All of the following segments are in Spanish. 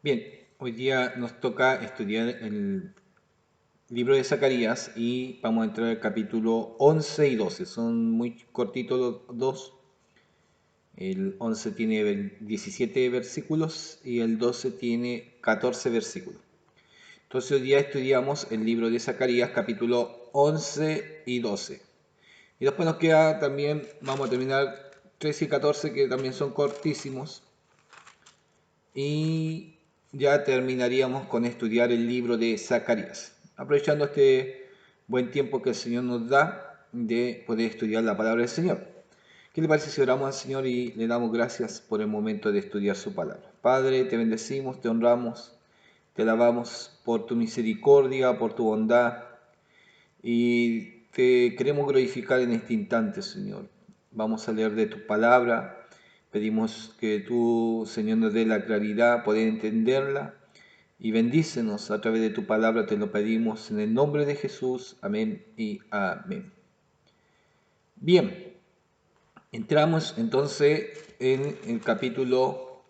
Bien, hoy día nos toca estudiar el libro de Zacarías y vamos a entrar al capítulo 11 y 12. Son muy cortitos los dos. El 11 tiene 17 versículos y el 12 tiene 14 versículos. Entonces hoy día estudiamos el libro de Zacarías, capítulo 11 y 12. Y después nos queda también, vamos a terminar 13 y 14, que también son cortísimos. Y ya terminaríamos con estudiar el libro de Zacarías, aprovechando este buen tiempo que el Señor nos da de poder estudiar la palabra del Señor. ¿Qué le parece si oramos al Señor y le damos gracias por el momento de estudiar su palabra? Padre, te bendecimos, te honramos, te alabamos por tu misericordia, por tu bondad y te queremos glorificar en este instante, Señor. Vamos a leer de tu palabra. Pedimos que tú, Señor, nos dé la claridad, poder entenderla y bendícenos a través de tu palabra, te lo pedimos en el nombre de Jesús. Amén y amén. Bien, entramos entonces en el capítulo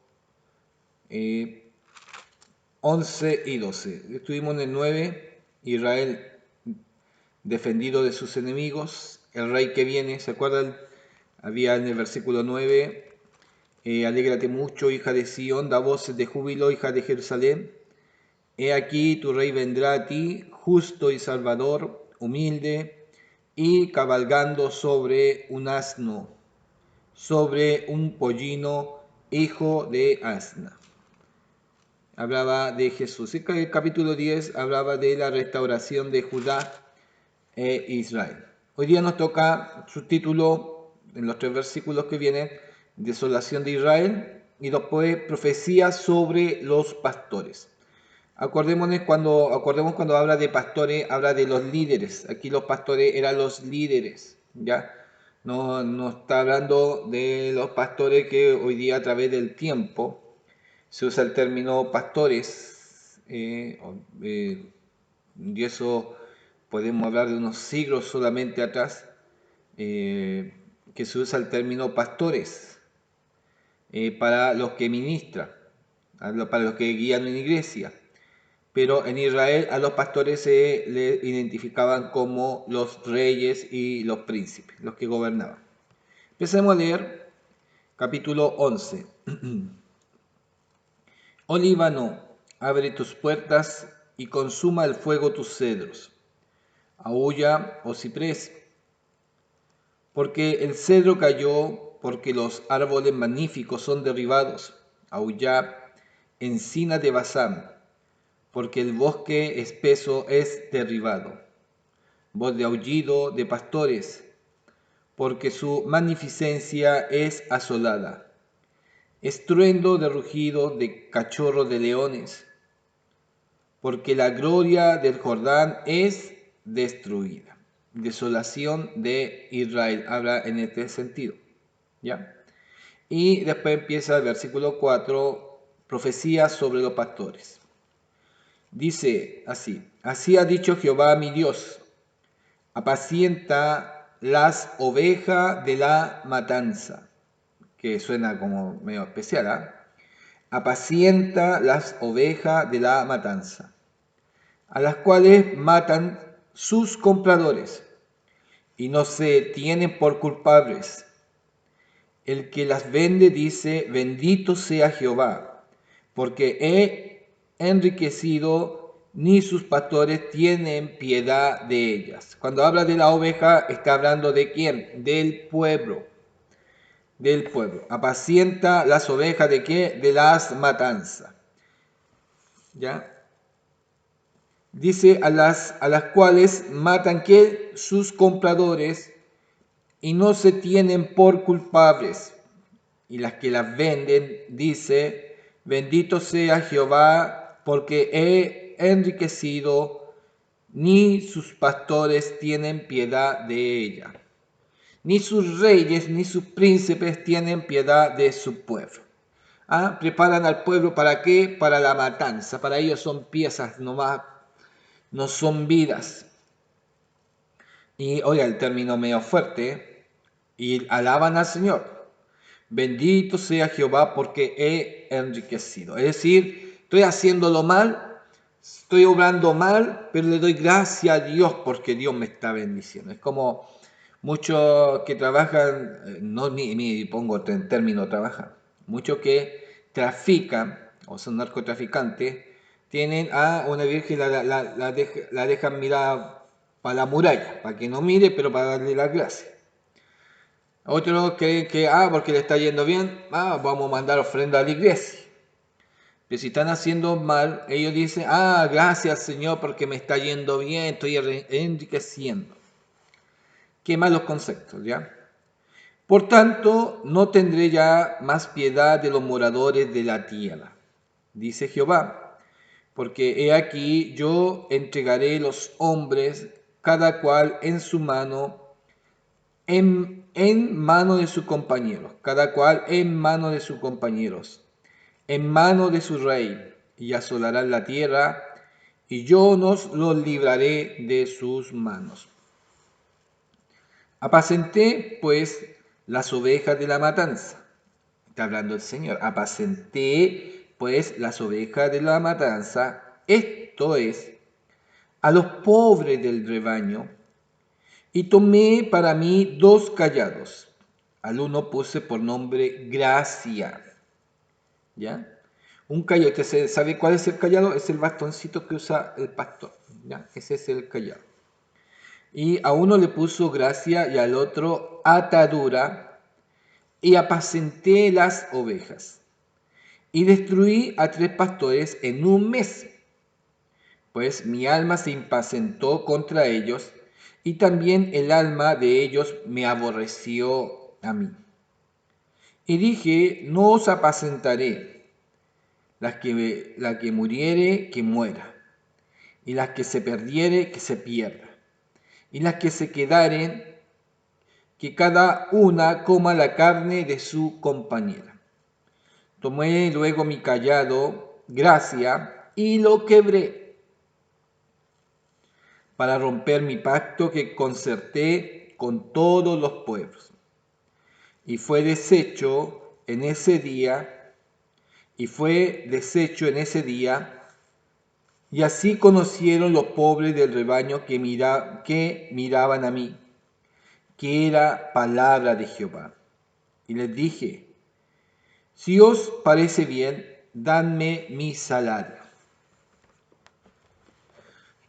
11 y 12. Estuvimos en el 9, Israel defendido de sus enemigos, el rey que viene, ¿se acuerdan? Había en el versículo 9, alégrate mucho, hija de Sión, da voces de júbilo, hija de Jerusalén. He aquí tu rey vendrá a ti, justo y salvador, humilde, y cabalgando sobre un asno, sobre un pollino, hijo de asna. Hablaba de Jesús. El capítulo 10 hablaba de la restauración de Judá e Israel. Hoy día nos toca su título, en los 3 versículos que vienen, desolación de Israel, y después profecía sobre los pastores. Acordemos cuando habla de pastores, habla de los líderes. Aquí los pastores eran los líderes, ¿ya? No está hablando de los pastores que hoy día a través del tiempo se usa el término pastores, y eso podemos hablar de unos siglos solamente atrás, que se usa el término pastores para los que ministran, para los que guían en iglesia. Pero en Israel a los pastores se les identificaban como los reyes y los príncipes, los que gobernaban. Empecemos a leer capítulo 11. Oh Líbano, abre tus puertas y consuma el fuego tus cedros. Aúlla, oh ciprés, porque el cedro cayó, porque los árboles magníficos son derribados. Aullad, encina de Basán, porque el bosque espeso es derribado. Voz de aullido de pastores, porque su magnificencia es asolada. Estruendo de rugido de cachorro de leones, porque la gloria del Jordán es destruida. Desolación de Israel, habla en este sentido, ¿ya? Y después empieza el versículo 4, profecía sobre los pastores. Dice así, así ha dicho Jehová mi Dios, apacienta las ovejas de la matanza, que suena como medio especial, ¿eh? Apacienta las ovejas de la matanza, a las cuales matan sus compradores, y no se tienen por culpables. El que las vende dice, bendito sea Jehová, porque he enriquecido, ni sus pastores tienen piedad de ellas. Cuando habla de la oveja, está hablando de quién? Del pueblo. Del pueblo. Apacienta las ovejas de qué? De las matanzas. ¿Ya? Dice a las cuales matan que sus compradores y no se tienen por culpables. Y las que las venden, dice, bendito sea Jehová, porque he enriquecido, ni sus pastores tienen piedad de ella. Ni sus reyes, ni sus príncipes tienen piedad de su pueblo. Preparan al pueblo ¿para qué? Para la matanza. Para ellos son piezas nomás, no son vidas. Y oiga, el término medio fuerte, y alaban al Señor. Bendito sea Jehová porque he enriquecido. Es decir, estoy haciéndolo mal, estoy obrando mal, pero le doy gracias a Dios porque Dios me está bendiciendo. Es como muchos que trabajan, no ni pongo en término trabajar, muchos que trafican o son narcotraficantes, tienen a una virgen, la dejan mirar para la muralla, para que no mire, pero para darle las gracias. Otros creen que, porque le está yendo bien, vamos a mandar ofrenda a la iglesia. Pero si están haciendo mal, ellos dicen, gracias Señor porque me está yendo bien, estoy enriqueciendo. Qué malos conceptos, ¿ya? Por tanto, no tendré ya más piedad de los moradores de la tierra, dice Jehová, porque he aquí yo entregaré los hombres, cada cual en su mano, en mano de sus compañeros, cada cual en mano de sus compañeros, en mano de su rey, y asolarán la tierra, y yo nos los libraré de sus manos. Apacenté, pues, las ovejas de la matanza. Está hablando el Señor. Apacenté, pues, las ovejas de la matanza, esto es, a los pobres del rebaño, y tomé para mí 2 callados. Al uno puse por nombre Gracia. ¿Ya? Un callado, ¿usted sabe cuál es el callado? Es el bastoncito que usa el pastor. ¿Ya? Ese es el callado. Y a uno le puso Gracia y al otro Atadura, y apacenté las ovejas. Y destruí a 3 pastores en un mes, pues mi alma se impacientó contra ellos, y también el alma de ellos me aborreció a mí. Y dije, no os apacentaré, la que muriere, que muera, y las que se perdiere, que se pierda, y las que se quedaren, que cada una coma la carne de su compañera. Tomé luego mi callado, Gracia, y lo quebré, para romper mi pacto que concerté con todos los pueblos. Y fue deshecho en ese día, y así conocieron los pobres del rebaño que miraban a mí, que era palabra de Jehová. Y les dije, si os parece bien, dadme mi salario.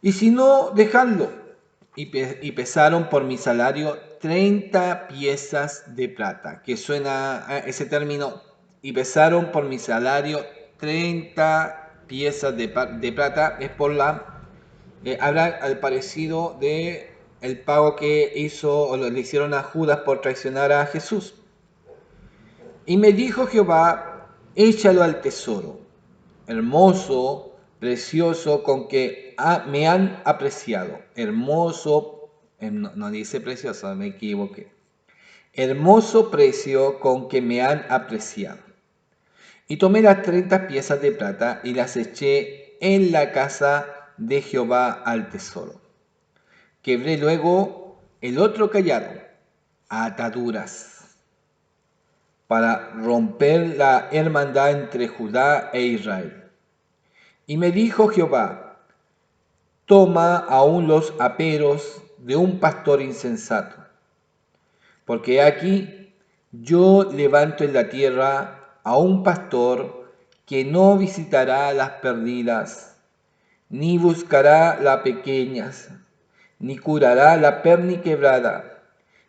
Y si no, dejadlo. Y pesaron por mi salario 30 piezas de plata, que suena a ese término, y pesaron por mi salario 30 piezas de plata, es por habrá al parecido de el pago que hizo o le hicieron a Judas por traicionar a Jesús. Y me dijo Jehová, échalo al tesoro, hermoso, precioso, con que me han apreciado. Hermoso, no dice precioso, me equivoqué. Hermoso precio con que me han apreciado. Y tomé las 30 piezas de plata y las eché en la casa de Jehová al tesoro. Quebré luego el otro callado a ataduras, para romper la hermandad entre Judá e Israel. Y me dijo Jehová, toma aún los aperos de un pastor insensato, porque aquí yo levanto en la tierra a un pastor que no visitará las perdidas, ni buscará las pequeñas, ni curará la perniquebrada,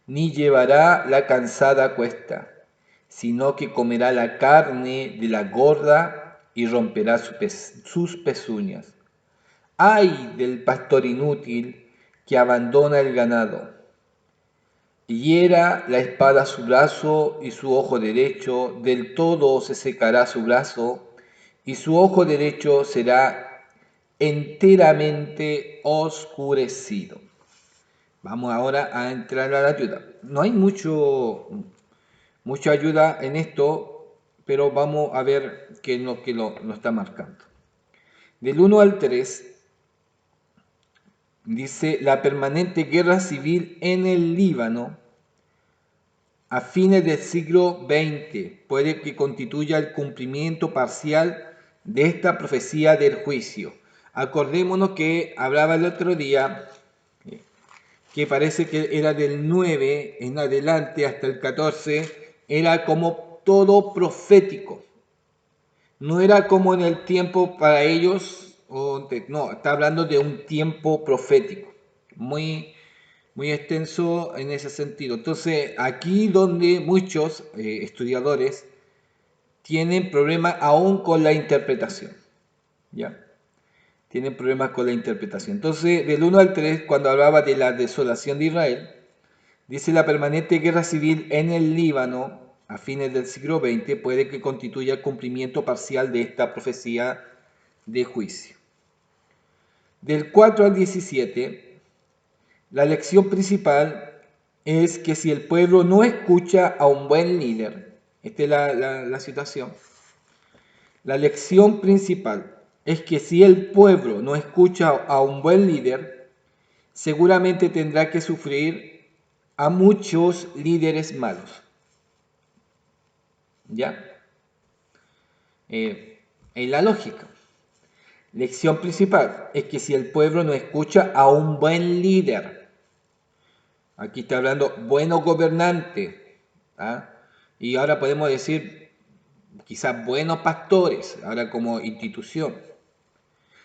ni llevará la cansada a cuesta, sino que comerá la carne de la gorda y romperá sus pezuñas. ¡Ay del pastor inútil que abandona el ganado! Hiera la espada su brazo y su ojo derecho, del todo se secará su brazo, y su ojo derecho será enteramente oscurecido. Vamos ahora a entrar a la ayuda. No hay mucha ayuda en esto, pero vamos a ver qué es lo que lo está marcando. Del 1 al 3 dice, la permanente guerra civil en el Líbano a fines del siglo XX puede que constituya el cumplimiento parcial de esta profecía del juicio. Acordémonos que hablaba el otro día, que parece que era del 9 en adelante hasta el 14, era como todo profético. No era como en el tiempo para ellos, no, está hablando de un tiempo profético, muy, muy extenso en ese sentido. Entonces, aquí donde muchos estudiadores tienen problemas aún con la interpretación, ¿ya? Tienen problemas con la interpretación. Entonces, del 1 al 3, cuando hablaba de la desolación de Israel, dice la permanente guerra civil en el Líbano a fines del siglo XX puede que constituya el cumplimiento parcial de esta profecía de juicio. Del 4 al 17, la lección principal es que si el pueblo no escucha a un buen líder, esta es la situación, la lección principal es que si el pueblo no escucha a un buen líder, seguramente tendrá que sufrir a muchos líderes malos. ¿Ya? En la lógica. Lección principal es que si el pueblo no escucha a un buen líder, aquí está hablando buenos gobernantes, ¿ah? Y ahora podemos decir quizás buenos pastores, ahora como institución,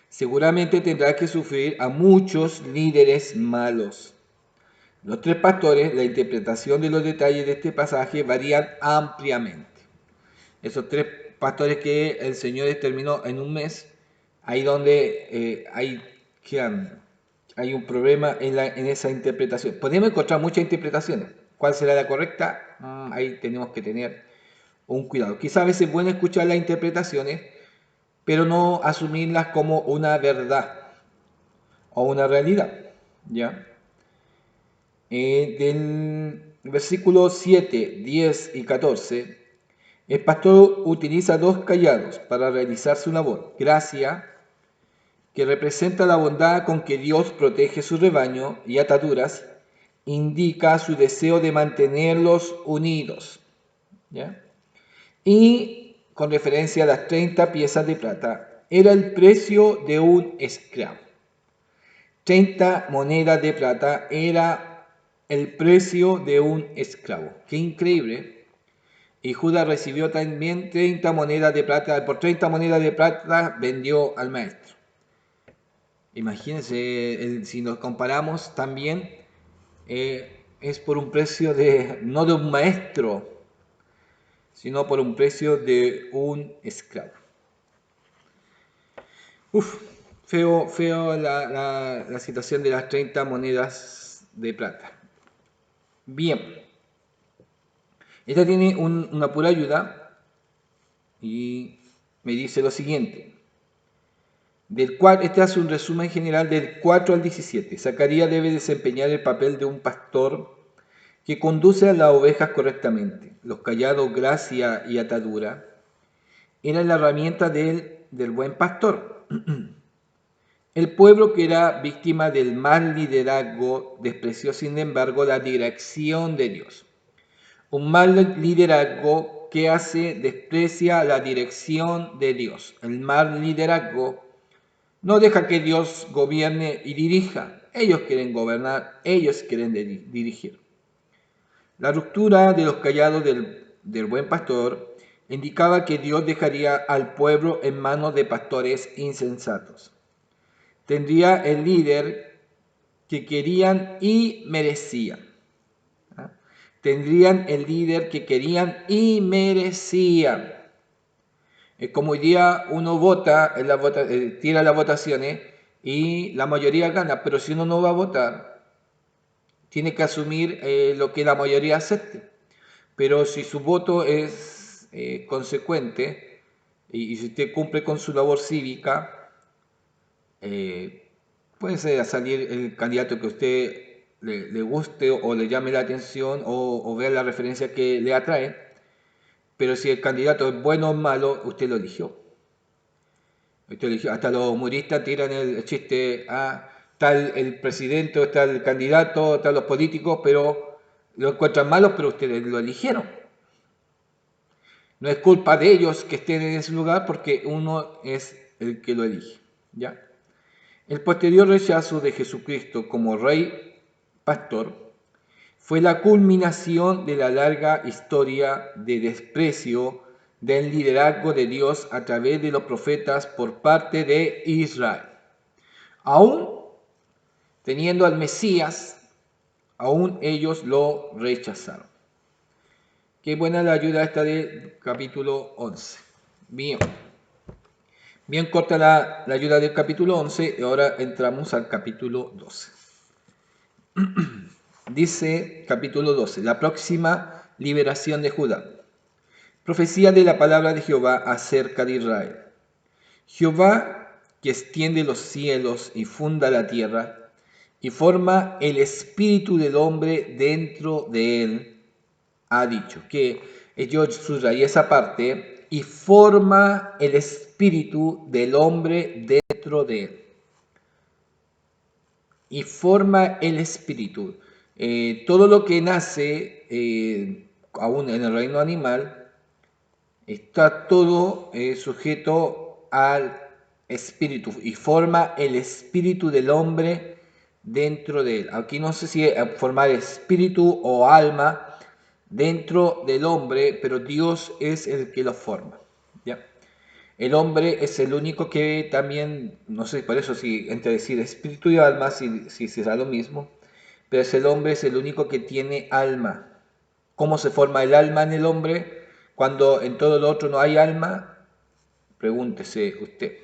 seguramente tendrá que sufrir a muchos líderes malos. Los tres pastores, la interpretación de los detalles de este pasaje varían ampliamente. Esos tres pastores que el Señor exterminó en un mes, ahí donde hay un problema en esa interpretación. Podemos encontrar muchas interpretaciones. ¿Cuál será la correcta? Ahí tenemos que tener un cuidado. Quizás a veces es bueno escuchar las interpretaciones, pero no asumirlas como una verdad o una realidad. ¿Ya? Del versículo 7, 10 y 14, el pastor utiliza dos callados para realizar su labor. Gracia, que representa la bondad con que Dios protege su rebaño, y ataduras, indica su deseo de mantenerlos unidos. ¿Ya? Y con referencia a las 30 piezas de plata, era el precio de un esclavo. 30 monedas de plata era el precio de un esclavo. Qué increíble. Y Judas recibió también 30 monedas de plata. Por 30 monedas de plata vendió al maestro. Imagínense, si nos comparamos también, es por un precio no de un maestro, sino por un precio de un esclavo. Feo la situación de las 30 monedas de plata. Bien, esta tiene una pura ayuda y me dice lo siguiente. Este hace un resumen general del 4 al 17. Zacarías debe desempeñar el papel de un pastor que conduce a las ovejas correctamente. Los callados, gracia y atadura eran la herramienta del buen pastor. El pueblo que era víctima del mal liderazgo despreció sin embargo la dirección de Dios. Un mal liderazgo que desprecia la dirección de Dios. El mal liderazgo no deja que Dios gobierne y dirija. Ellos quieren gobernar, ellos quieren dirigir. La ruptura de los callados del buen pastor indicaba que Dios dejaría al pueblo en manos de pastores insensatos. Tendría el líder que querían y merecían. Tendrían el líder que querían y merecían. Como hoy día uno vota, tira las votaciones y la mayoría gana, pero si uno no va a votar, tiene que asumir lo que la mayoría acepte. Pero si su voto es consecuente y si usted cumple con su labor cívica, puede salir el candidato que a usted le guste o le llame la atención o vea la referencia que le atrae, pero si el candidato es bueno o malo, usted lo eligió. Hasta los humoristas tiran el chiste, está el presidente, o está el candidato, están los políticos, pero lo encuentran malos, pero ustedes lo eligieron. No es culpa de ellos que estén en ese lugar porque uno es el que lo elige. ¿Ya? El posterior rechazo de Jesucristo como rey pastor fue la culminación de la larga historia de desprecio del liderazgo de Dios a través de los profetas por parte de Israel. Aún teniendo al Mesías, aún ellos lo rechazaron. Qué buena la ayuda esta del capítulo 11. Bien, bien corta la ayuda del capítulo 11 y ahora entramos al capítulo 12. Dice capítulo 12, la próxima liberación de Judá. Profecía de la palabra de Jehová acerca de Israel. Jehová, que extiende los cielos y funda la tierra, y forma el espíritu del hombre dentro de él, ha dicho, que yo subrayé esa parte, y forma el espíritu del hombre dentro de él. Y forma el espíritu. Todo lo que nace, aún en el reino animal, está todo sujeto al espíritu y forma el espíritu del hombre dentro de él. Aquí no sé si formar espíritu o alma dentro del hombre, pero Dios es el que lo forma. ¿Ya? El hombre es el único que también, no sé, por eso si entre decir espíritu y alma, si será lo mismo, pero el hombre es el único que tiene alma. ¿Cómo se forma el alma en el hombre cuando en todo lo otro no hay alma? Pregúntese usted.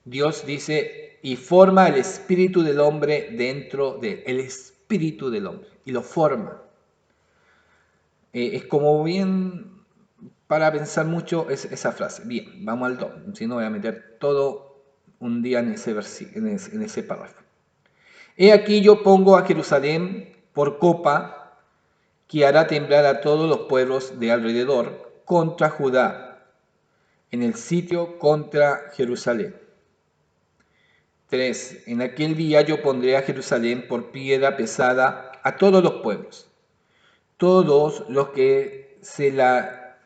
Dios dice, y forma el espíritu del hombre dentro de él, el espíritu del hombre, y lo forma. Es como bien para pensar mucho esa frase. Bien, vamos al 2, si no voy a meter todo un día en ese párrafo. He aquí yo pongo a Jerusalén por copa que hará temblar a todos los pueblos de alrededor contra Judá, en el sitio contra Jerusalén. 3. En aquel día yo pondré a Jerusalén por piedra pesada a todos los pueblos. Todos los que se la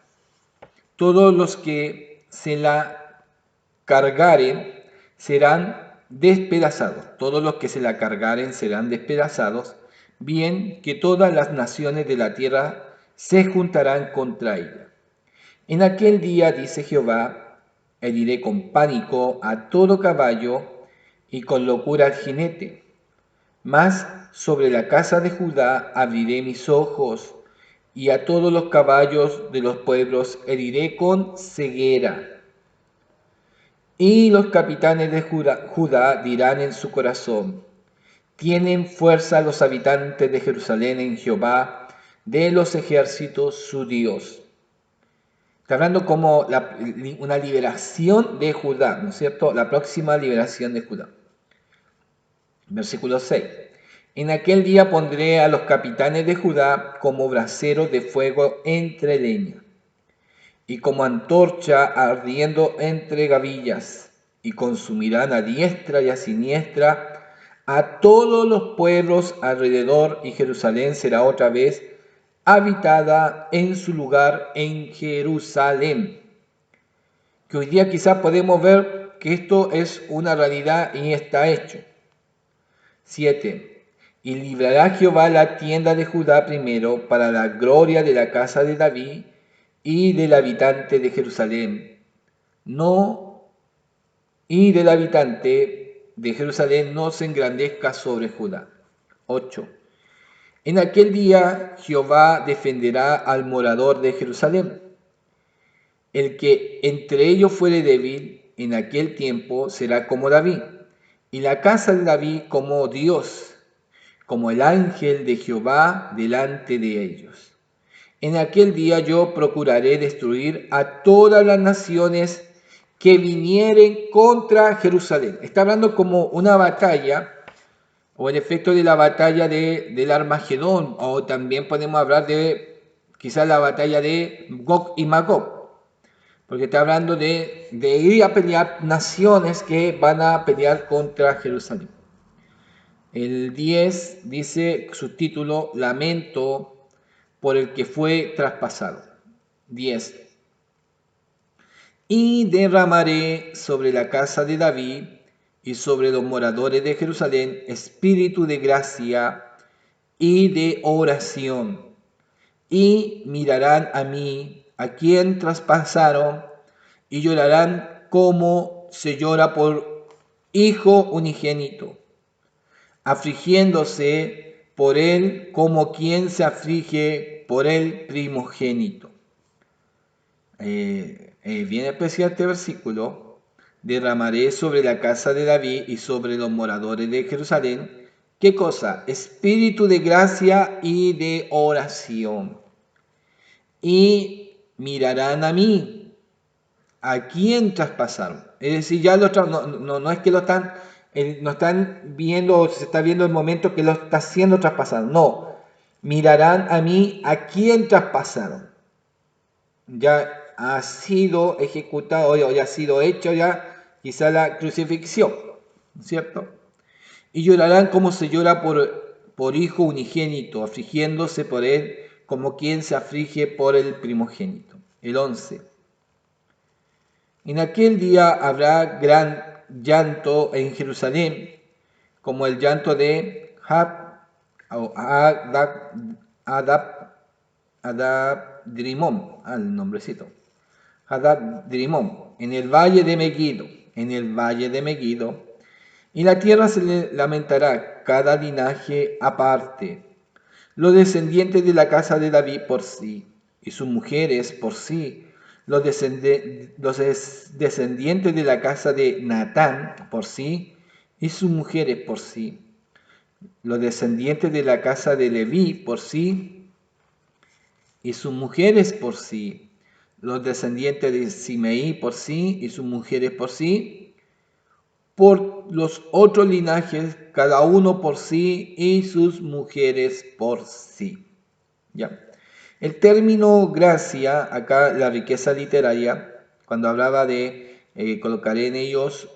cargaren serán despedazados. Todos los que se la cargaren serán despedazados. Bien que todas las naciones de la tierra se juntarán contra ella. En aquel día, dice Jehová, heriré con pánico a todo caballo y con locura al jinete. Mas sobre la casa de Judá abriré mis ojos, y a todos los caballos de los pueblos heriré con ceguera. Y los capitanes de Judá dirán en su corazón, tienen fuerza los habitantes de Jerusalén en Jehová, de los ejércitos su Dios. Está hablando como una liberación de Judá, ¿no es cierto? La próxima liberación de Judá. Versículo 6. En aquel día pondré a los capitanes de Judá como braseros de fuego entre leña, y como antorcha ardiendo entre gavillas, y consumirán a diestra y a siniestra a todos los pueblos alrededor, y Jerusalén será otra vez habitada en su lugar en Jerusalén. Que hoy día quizás podemos ver que esto es una realidad y está hecho. 7. Y librará Jehová la tienda de Judá primero para la gloria de la casa de David y del habitante de Jerusalén. Y del habitante de Jerusalén no se engrandezca sobre Judá. 8. En aquel día Jehová defenderá al morador de Jerusalén. El que entre ellos fuere débil, en aquel tiempo será como David, y la casa de David como Dios, como el ángel de Jehová delante de ellos. En aquel día yo procuraré destruir a todas las naciones que vinieren contra Jerusalén. Está hablando como una batalla, o el efecto de la batalla del Armagedón, o también podemos hablar de quizás la batalla de Gog y Magog, porque está hablando de ir a pelear naciones que van a pelear contra Jerusalén. El 10 dice subtítulo, lamento por el que fue traspasado. 10. Y derramaré sobre la casa de David y sobre los moradores de Jerusalén espíritu de gracia y de oración, y mirarán a mí, a quien traspasaron, y llorarán como se llora por hijo unigénito, afligiéndose por él como quien se aflige por el primogénito. Bien especial este versículo. Derramaré sobre la casa de David y sobre los moradores de Jerusalén. ¿Qué cosa? Espíritu de gracia y de oración. Y mirarán a mí, a quien traspasaron. Es decir, ya no es que lo están, no están viendo, se está viendo el momento que lo está siendo traspasado. No, mirarán a mí, a quien traspasaron. Ya ha sido ejecutado, o ya ha sido hecho ya quizá la crucifixión, ¿cierto? Y llorarán como se llora por hijo unigénito, afligiéndose por él como quien se aflige por el primogénito. El 11. En aquel día habrá gran llanto en Jerusalén, como el llanto de Adad-Drimón, el nombrecito. Hadad-Drimón, en el valle de Megiddo, y la tierra se le lamentará, cada linaje aparte, los descendientes de la casa de David por sí, y sus mujeres por sí, los descendientes de la casa de Natán por sí, y sus mujeres por sí, los descendientes de la casa de Leví por sí, y sus mujeres por sí, los descendientes de Simeí por sí, y sus mujeres por sí, por los otros linajes, cada uno por sí, y sus mujeres por sí. ¿Ya? El término gracia, acá la riqueza literaria, cuando hablaba de colocaré en ellos,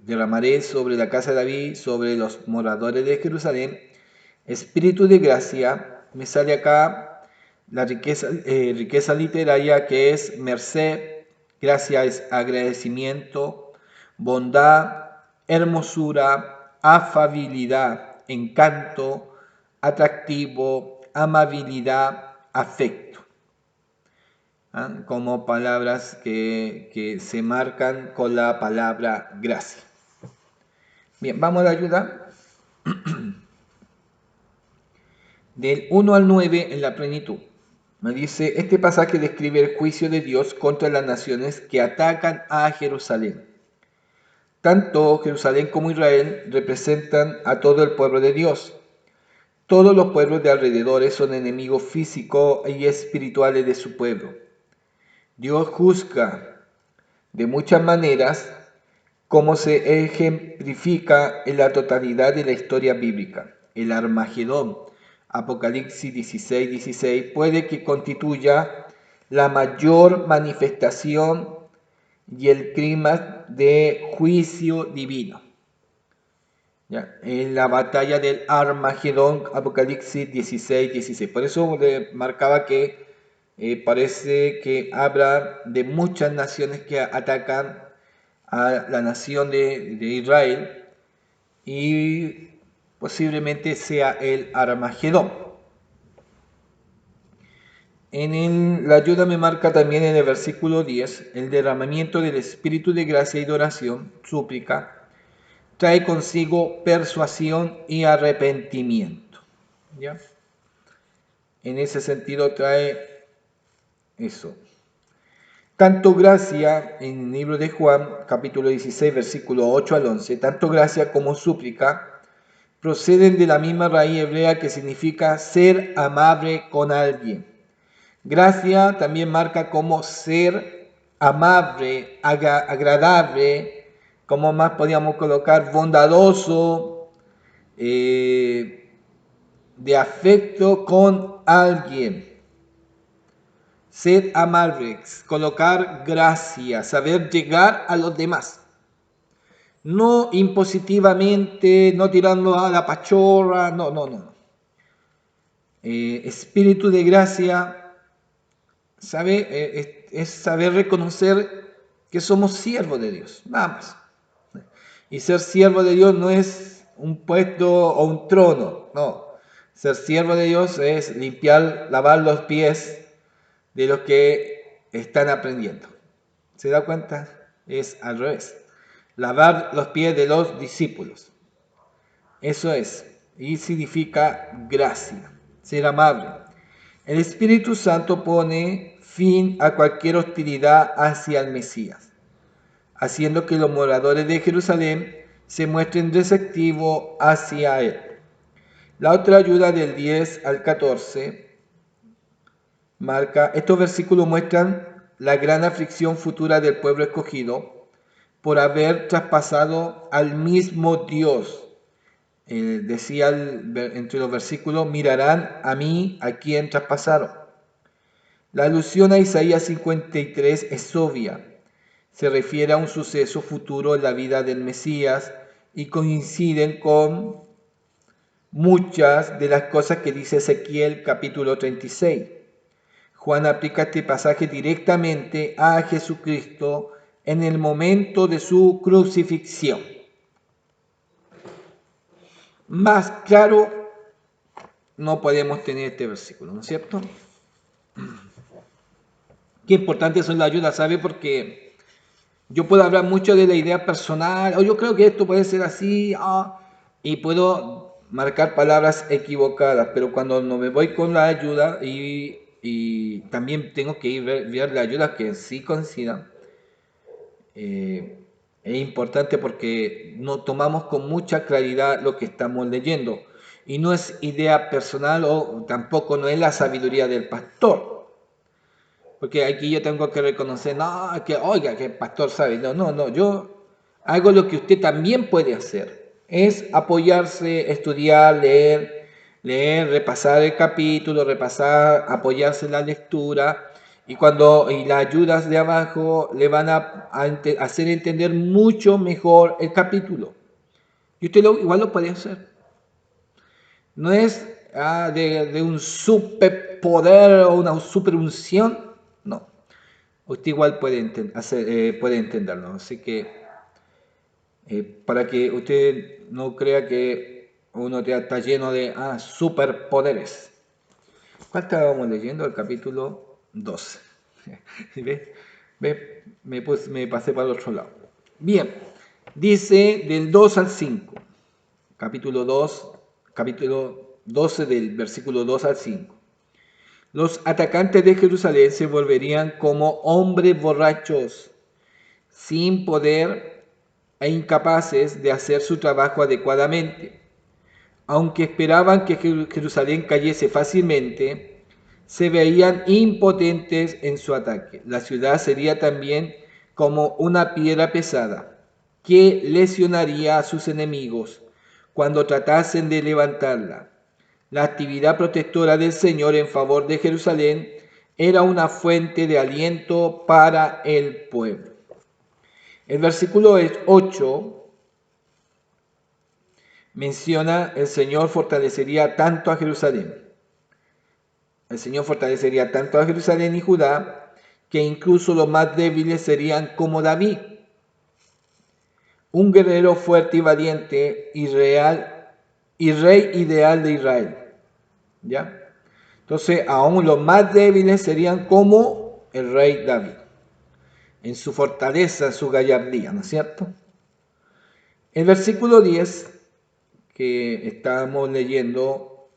derramaré sobre la casa de David, sobre los moradores de Jerusalén, espíritu de gracia, me sale acá la riqueza literaria, que es merced, gracia es agradecimiento, bondad, hermosura, afabilidad, encanto, atractivo, amabilidad, afecto. Como palabras que se marcan con la palabra gracia. Bien, vamos a la ayuda. Del 1 al 9 en la plenitud. Me dice, este pasaje describe el juicio de Dios contra las naciones que atacan a Jerusalén. Tanto Jerusalén como Israel representan a todo el pueblo de Dios. Todos los pueblos de alrededor son enemigos físicos y espirituales de su pueblo. Dios juzga de muchas maneras, como se ejemplifica en la totalidad de la historia bíblica. El Armagedón, Apocalipsis 16:16, puede que constituya la mayor manifestación y el clima de juicio divino. ¿Ya? En la batalla del Armagedón, Apocalipsis 16:16. Por eso le marcaba que parece que habla de muchas naciones que atacan a la nación de Israel y posiblemente sea el Armagedón. La ayuda me marca también en el versículo 10, el derramamiento del espíritu de gracia y de oración, súplica, trae consigo persuasión y arrepentimiento. ¿Ya? En ese sentido trae eso. Tanto gracia, en el libro de Juan, capítulo 16, versículo 8 al 11, tanto gracia como súplica proceden de la misma raíz hebrea que significa ser amable con alguien. Gracia también marca como ser amable, agradable, como más podríamos colocar, bondadoso, de afecto con alguien. Ser amables, colocar gracia, saber llegar a los demás. No impositivamente, no tirando a la pachorra, no. Espíritu de gracia, Es saber reconocer que somos siervos de Dios, nada más. Y ser siervo de Dios no es un puesto o un trono, no. Ser siervo de Dios es lavar los pies de los que están aprendiendo. ¿Se da cuenta? Es al revés. Lavar los pies de los discípulos. Eso es. Y significa gracia, ser amable. El Espíritu Santo pone fin a cualquier hostilidad hacia el Mesías, haciendo que los moradores de Jerusalén se muestren receptivos hacia él. La otra ayuda del 10 al 14 estos versículos muestran la gran aflicción futura del pueblo escogido por haber traspasado al mismo Dios. Decía entre los versículos, mirarán a mí a quien traspasaron. La alusión a Isaías 53 es obvia. Se refiere a un suceso futuro en la vida del Mesías y coinciden con muchas de las cosas que dice Ezequiel capítulo 36. Juan aplica este pasaje directamente a Jesucristo en el momento de su crucifixión. Más claro no podemos tener este versículo, ¿no es cierto? Qué importante son las ayudas, ¿sabe? Porque yo puedo hablar mucho de la idea personal, o yo creo que esto puede ser así, y puedo marcar palabras equivocadas, pero cuando no me voy con la ayuda y también tengo que ir ver la ayuda que sí coincidan, es importante porque no tomamos con mucha claridad lo que estamos leyendo. Y no es idea personal o tampoco no es la sabiduría del pastor. Porque aquí yo tengo que reconocer, no, que oiga, que el pastor sabe. No, yo hago lo que usted también puede hacer. Es apoyarse, estudiar, leer, repasar el capítulo, apoyarse en la lectura. Y las ayudas de abajo le van a hacer entender mucho mejor el capítulo. Y usted igual lo puede hacer. No es de un superpoder o una superunción, no. Usted igual puede entenderlo. Así que para que usted no crea que uno ya está lleno de superpoderes. ¿Cuál estábamos leyendo? El capítulo 12. ¿Ve? Me pasé para el otro lado. Bien, dice del 2 al 5. Capítulo 12 del versículo 2 al 5. Los atacantes de Jerusalén se volverían como hombres borrachos, sin poder e incapaces de hacer su trabajo adecuadamente. Aunque esperaban que Jerusalén cayese fácilmente, se veían impotentes en su ataque. La ciudad sería también como una piedra pesada que lesionaría a sus enemigos cuando tratasen de levantarla. La actividad protectora del Señor en favor de Jerusalén era una fuente de aliento para el pueblo. El versículo 8 menciona el Señor fortalecería tanto a Jerusalén. El Señor fortalecería tanto a Jerusalén y Judá que incluso los más débiles serían como David, un guerrero fuerte y valiente y rey ideal de Israel. ¿Ya? Entonces, aún los más débiles serían como el rey David, en su fortaleza, en su gallardía, ¿no es cierto? El versículo 10 que estábamos leyendo,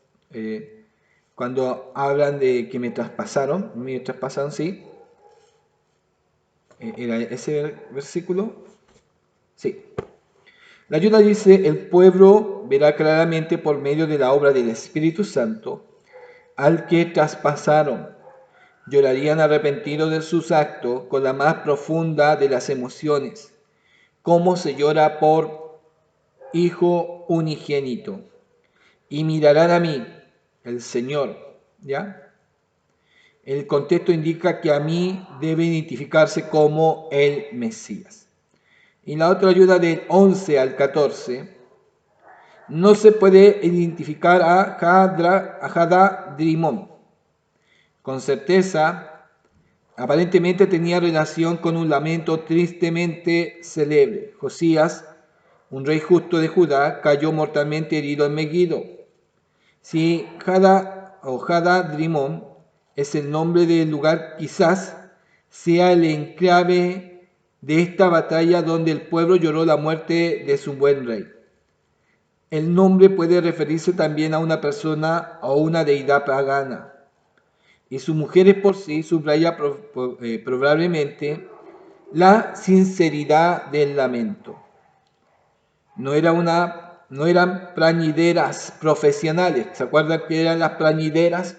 cuando hablan de que me traspasaron, sí, ¿era ese versículo? Sí. La ayuda dice, el pueblo verá claramente por medio de la obra del Espíritu Santo al que traspasaron. Llorarían arrepentidos de sus actos con la más profunda de las emociones, como se llora por hijo unigénito. Y mirarán a mí, el Señor, ¿ya? El contexto indica que a mí debe identificarse como el Mesías. Y la otra ayuda del 11 al 14, no se puede identificar a Hadadrimón con certeza aparentemente tenía relación con un lamento tristemente célebre. Josías, un rey justo de Judá, cayó mortalmente herido en Megiddo. Si Hadad-Rimón es el nombre del lugar, quizás sea el enclave de esta batalla donde el pueblo lloró la muerte de su buen rey. El nombre puede referirse también a una persona o una deidad pagana. Y sus mujeres por sí subraya probablemente la sinceridad del lamento. No eran plañideras profesionales. ¿Se acuerdan que eran las plañideras?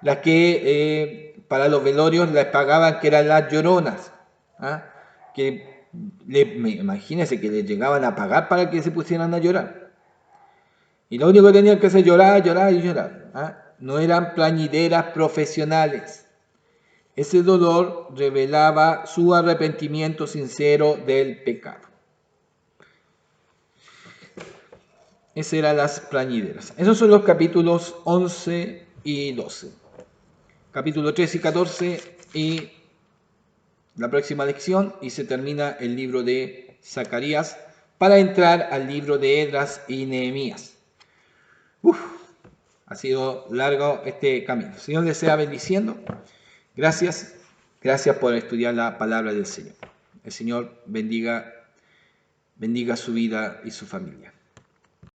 Las que para los velorios les pagaban, que eran las lloronas. ¿Ah? Que imagínense que les llegaban a pagar para que se pusieran a llorar. Y lo único que tenían que hacer es llorar, llorar y llorar. ¿Ah? No eran plañideras profesionales. Ese dolor revelaba su arrepentimiento sincero del pecado. Esas eran las plañideras. Esos son los capítulos 11 y 12. Capítulo 13 y 14 y la próxima lección, y se termina el libro de Zacarías para entrar al libro de Esdras y Nehemías. Ha sido largo este camino. El Señor les sea bendiciendo. Gracias por estudiar la palabra del Señor. El Señor bendiga su vida y su familia.